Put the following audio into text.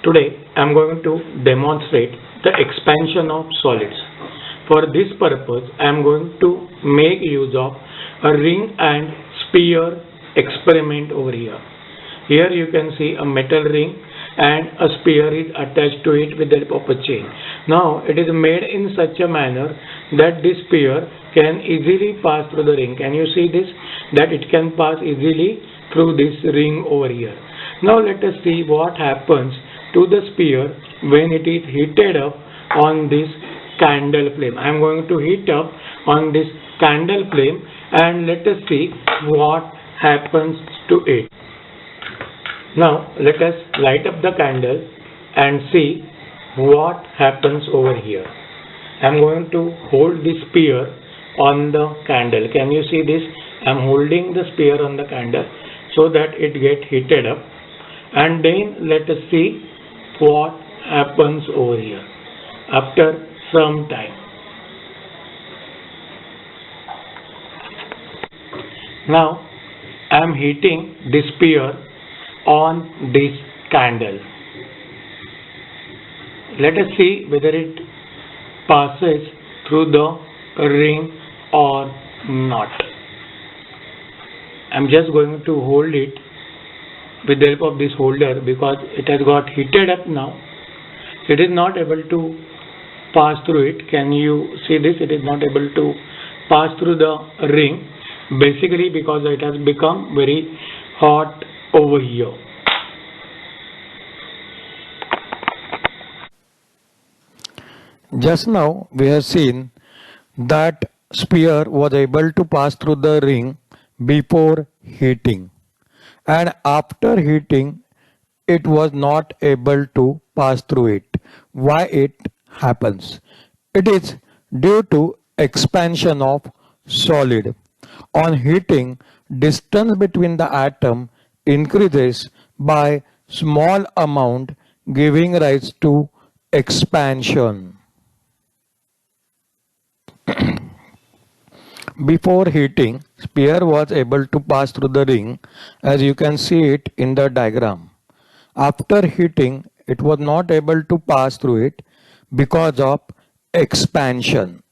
Today I am going to demonstrate the expansion of solids. For this purpose I am going to make use of a ring and sphere experiment over here. Here you can see a metal ring and a sphere is attached to it with the help of a chain. Now it is made in such a manner that this sphere can easily pass through the ring. Can you see this? That it can pass easily through this ring over here. Now let us see what happens to the sphere when it is heated up on this candle flame. I am going to heat up on this candle flame and let us see what happens to it. Now let us light up the candle and see what happens over here. I am going to hold the sphere on the candle. Can you see this? I am holding the sphere on the candle so that it gets heated up, and then let us see what happens over here after some time. Now I am heating the sphere on this candle. Let us see whether it passes through the ring or not. I am just going to hold it with the help of this holder because it has got heated up now. It is not able to pass through it. Can you see this? It is not able to pass through the ring, basically because it has become very hot over here. Just now we have seen that sphere was able to pass through the ring before heating, and after heating it was not able to pass through it. Why it happens? It is due to expansion of solid. On heating, distance between the atom increases by small amount, giving rise to expansion. Before heating, sphere was able to pass through the ring, as you can see it in the diagram. After heating, it was not able to pass through it because of expansion.